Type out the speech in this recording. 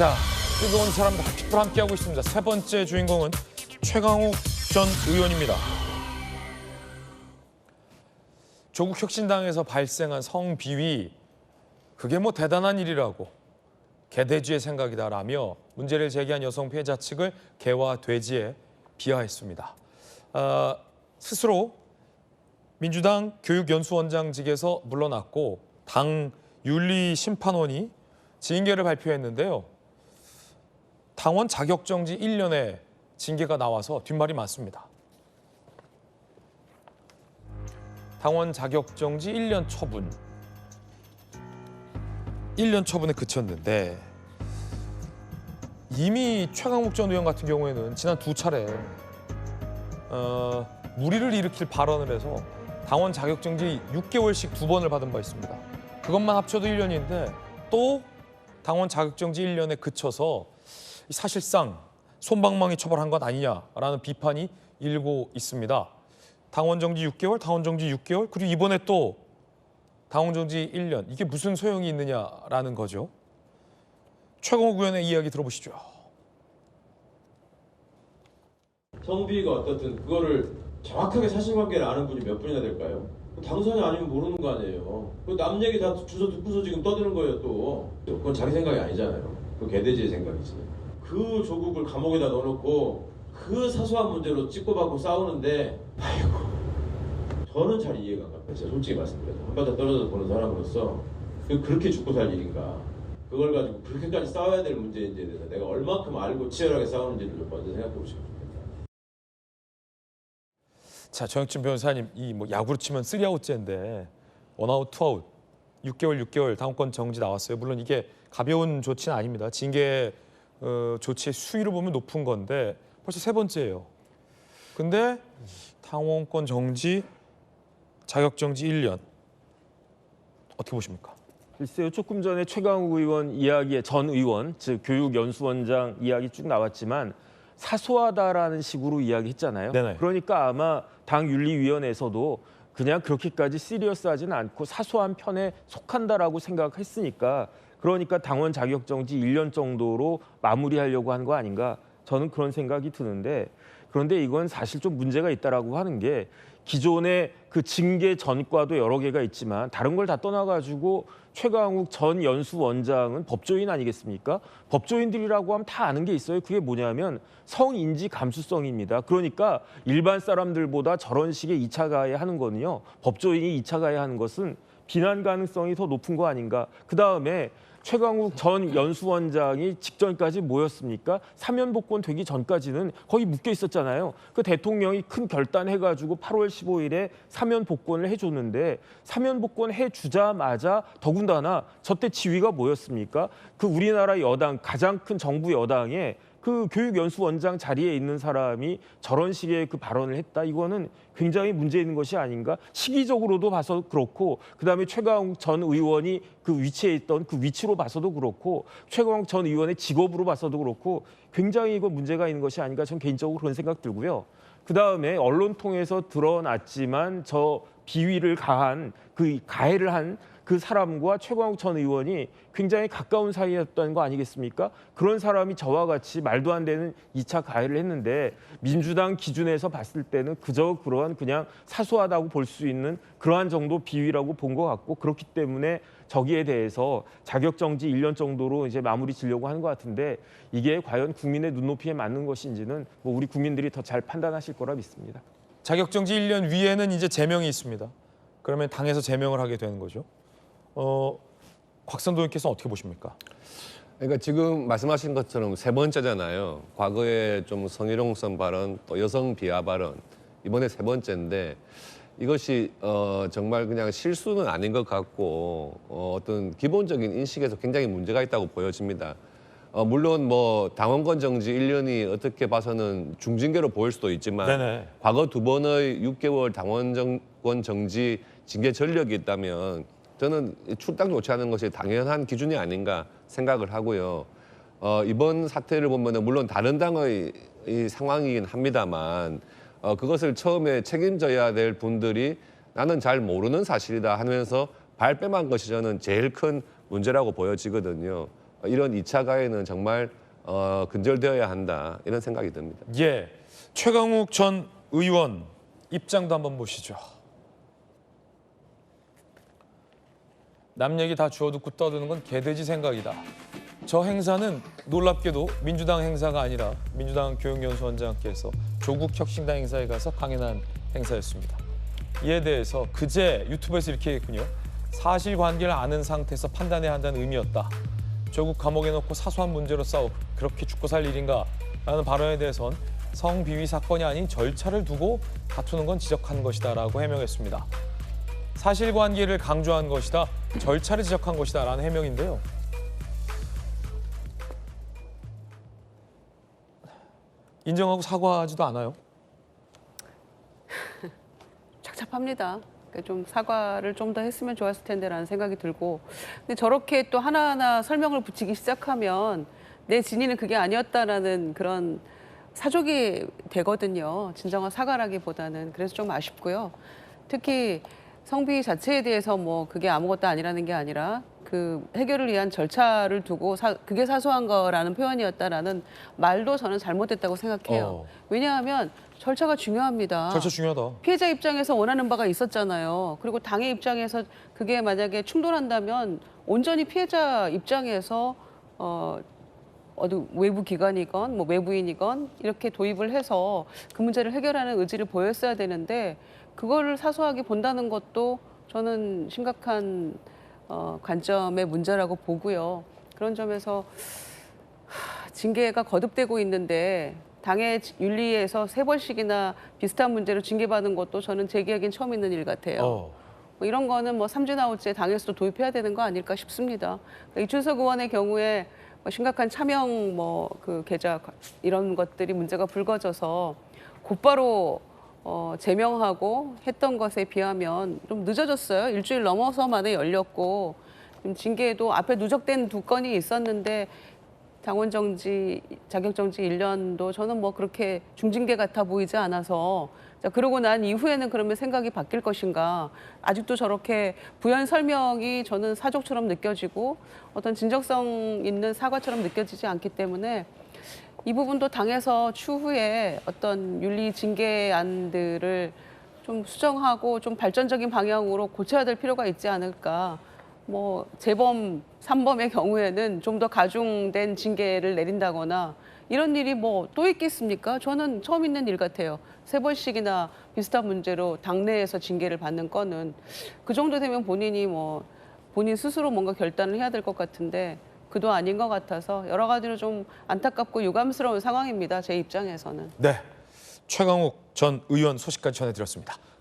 자, 뜨거운 사람들 핫픽을 함께하고 있습니다. 세 번째 주인공은 최강욱 전 의원입니다. 조국 혁신당에서 발생한 성비위, 그게 뭐 대단한 일이라고 개돼지의 생각이다라며 문제를 제기한 여성 피해자 측을 개와 돼지에 비하했습니다. 스스로 민주당 교육연수원장직에서 물러났고 당 윤리심판원이 징계를 발표했는데요. 당원 자격정지 1년의 징계가 나와서 뒷말이 많습니다. 당원 자격정지 1년 처분. 1년 처분에 그쳤는데 이미 최강욱 전 의원 같은 경우에는 지난 두 차례 무리를 일으킬 발언을 해서 당원 자격정지 6개월씩 2번을 받은 바 있습니다. 그것만 합쳐도 1년인데 또 당원 자격정지 1년에 그쳐서 사실상 솜방망이 처벌한 것 아니냐라는 비판이 일고 있습니다. 당원정지 6개월, 당원정지 6개월, 그리고 이번에 또 당원정지 1년. 이게 무슨 소용이 있느냐라는 거죠. 최강욱 의원의 이야기 들어보시죠. 성비위가 어떻든 그거를 정확하게 사실관계를 아는 분이 몇 분이나 될까요? 당선이 아니면 모르는 거 아니에요. 남 얘기 다 주워 듣고서 지금 떠드는 거예요 또. 그건 자기 생각이 아니잖아요. 그 개돼지의 생각이지. 그 조국을 감옥에다 넣어놓고 그 사소한 문제로 찍고받고 싸우는데 아이고 저는 잘 이해가 안 갑니다. 솔직히 말씀드려서 한 발짝 떨어져서 보는 사람으로서 그렇게 죽고 살 일인가. 그걸 가지고 그렇게까지 싸워야 될 문제인지에 대해서 내가 얼마큼 알고 치열하게 싸우는지를 좀 먼저 생각해 보시면 좋겠다. 자, 정혁진 변호사님, 이 뭐 야구로 치면 3아웃제인데 원아웃, 투아웃, 6개월 당원권 정지 나왔어요. 물론 이게 가벼운 조치는 아닙니다. 징계 조치의 수위를 보면 높은 건데 벌써 세 번째예요. 근데 당원권 정지, 자격정지 1년. 어떻게 보십니까? 글쎄요. 조금 전에 최강욱 의원 이야기에 전 의원, 즉 교육연수원장 이야기 쭉 나왔지만 사소하다라는 식으로 이야기했잖아요. 네네. 그러니까 아마 당윤리위원회에서도 그냥 그렇게까지 시리어스하지는 않고 사소한 편에 속한다라고 생각했으니까 그러니까 당원 자격정지 1년 정도로 마무리하려고 한 거 아닌가 저는 그런 생각이 드는데 그런데 이건 사실 좀 문제가 있다라고 하는 게 기존의 그 징계 전과도 여러 개가 있지만 다른 걸 다 떠나가지고 최강욱 전 연수원장은 법조인 아니겠습니까? 법조인들이라고 하면 다 아는 게 있어요. 그게 뭐냐면 성인지 감수성입니다. 그러니까 일반 사람들보다 저런 식의 2차 가해하는 거는요. 법조인이 2차 가해하는 것은 비난 가능성이 더 높은 거 아닌가. 그다음에 최강욱 전 연수원장이 직전까지 뭐였습니까? 사면복권 되기 전까지는 거기 묶여 있었잖아요. 그 대통령이 큰 결단해가지고 8월 15일에 사면복권을 해줬는데 사면복권 해주자마자 더군다나 저때 지위가 뭐였습니까? 그 우리나라 여당 가장 큰 정부 여당에 그 교육연수원장 자리에 있는 사람이 저런 식의 그 발언을 했다. 이거는 굉장히 문제 있는 것이 아닌가. 시기적으로도 봐서 그렇고 그다음에 최강욱 전 의원이 그 위치에 있던 그 위치로 봐서도 그렇고 최강욱 전 의원의 직업으로 봐서도 그렇고 굉장히 이거 문제가 있는 것이 아닌가. 저는 개인적으로 그런 생각 들고요. 그다음에 언론 통해서 드러났지만 저 비위를 가한 그 가해를 한 그 사람과 최강욱 전 의원이 굉장히 가까운 사이였던 거 아니겠습니까? 그런 사람이 저와 같이 말도 안 되는 2차 가해를 했는데 민주당 기준에서 봤을 때는 그저 그러한 그냥 사소하다고 볼 수 있는 그러한 정도 비위라고 본 것 같고 그렇기 때문에 저기에 대해서 자격정지 1년 정도로 이제 마무리 지려고 하는 것 같은데 이게 과연 국민의 눈높이에 맞는 것인지는 뭐 우리 국민들이 더 잘 판단하실 거라 믿습니다. 자격정지 1년 위에는 이제 제명이 있습니다. 그러면 당에서 제명을 하게 되는 거죠. 곽선도 의원께서는 어떻게 보십니까? 그러니까 지금 말씀하신 것처럼 세 번째잖아요. 과거에 좀 성희롱성 발언, 또 여성 비하 발언, 이번에 세 번째인데 이것이 정말 그냥 실수는 아닌 것 같고 어떤 기본적인 인식에서 굉장히 문제가 있다고 보여집니다. 물론 뭐 당원권 정지 1년이 어떻게 봐서는 중징계로 보일 수도 있지만 네네. 과거 2번의 6개월 당원권 정지 징계 전력이 있다면 저는 출당 조치하는 것이 당연한 기준이 아닌가 생각을 하고요. 이번 사태를 보면은 물론 다른 당의 이 상황이긴 합니다만 그것을 처음에 책임져야 될 분들이 나는 잘 모르는 사실이다 하면서 발뺌한 것이 저는 제일 큰 문제라고 보여지거든요. 이런 2차 가해는 정말 근절되어야 한다 이런 생각이 듭니다. 예, 최강욱 전 의원 입장도 한번 보시죠. 남 얘기 다 주워 듣고 떠드는 건 개돼지 생각이다. 저 행사는 놀랍게도 민주당 행사가 아니라 민주당 교육연수원장께서 조국 혁신당 행사에 가서 강연한 행사였습니다. 이에 대해서 그제 유튜브에서 이렇게 했군요. 사실관계를 아는 상태에서 판단해야 한다는 의미였다. 조국 감옥에 넣고 사소한 문제로 싸워 그렇게 죽고 살 일인가? 라는 발언에 대해선 성비위 사건이 아닌 절차를 두고 다투는 건 지적한 것이다 라고 해명했습니다. 사실관계를 강조한 것이다, 절차를 지적한 것이다 라는 해명인데요. 인정하고 사과하지도 않아요? 착잡합니다. 그러니까 좀 사과를 좀 더 했으면 좋았을 텐데라는 생각이 들고, 근데 저렇게 또 하나하나 설명을 붙이기 시작하면 내 진위는 그게 아니었다라는 그런 사족이 되거든요. 진정한 사과라기보다는. 그래서 좀 아쉽고요. 특히 성비 자체에 대해서 뭐 그게 아무것도 아니라는 게 아니라 그 해결을 위한 절차를 두고 그게 사소한 거라는 표현이었다라는 말도 저는 잘못됐다고 생각해요. 왜냐하면 절차가 중요합니다. 절차 중요하다. 피해자 입장에서 원하는 바가 있었잖아요. 그리고 당의 입장에서 그게 만약에 충돌한다면 온전히 피해자 입장에서 어디 외부 기관이건 뭐 외부인이건 이렇게 도입을 해서 그 문제를 해결하는 의지를 보였어야 되는데 그거를 사소하게 본다는 것도 저는 심각한 관점의 문제라고 보고요. 그런 점에서 징계가 거듭되고 있는데 당의 윤리에서 3번씩이나 비슷한 문제로 징계받은 것도 저는 제기하기엔 처음 있는 일 같아요. 뭐 이런 거는 뭐 3주 나올째 당에서도 도입해야 되는 거 아닐까 싶습니다. 그러니까 이준석 의원의 경우에 뭐 심각한 차명 뭐 그 계좌 이런 것들이 문제가 불거져서 곧바로 제명하고 했던 것에 비하면 좀 늦어졌어요. 일주일 넘어서 만에 열렸고 징계도 앞에 누적된 2건이 있었는데 당원 정지, 자격 정지 1년도 저는 뭐 그렇게 중징계 같아 보이지 않아서 자, 그러고 난 이후에는 그러면 생각이 바뀔 것인가. 아직도 저렇게 부연 설명이 저는 사족처럼 느껴지고 어떤 진정성 있는 사과처럼 느껴지지 않기 때문에 이 부분도 당에서 추후에 어떤 윤리 징계안들을 좀 수정하고 좀 발전적인 방향으로 고쳐야 될 필요가 있지 않을까. 뭐 재범, 3범의 경우에는 좀 더 가중된 징계를 내린다거나 이런 일이 뭐 또 있겠습니까? 저는 처음 있는 일 같아요. 3번씩이나 비슷한 문제로 당내에서 징계를 받는 건은 그 정도 되면 본인이 뭐 본인 스스로 뭔가 결단을 해야 될 것 같은데 그도 아닌 것 같아서 여러 가지로 좀 안타깝고 유감스러운 상황입니다. 제 입장에서는. 네, 최강욱 전 의원 소식까지 전해드렸습니다.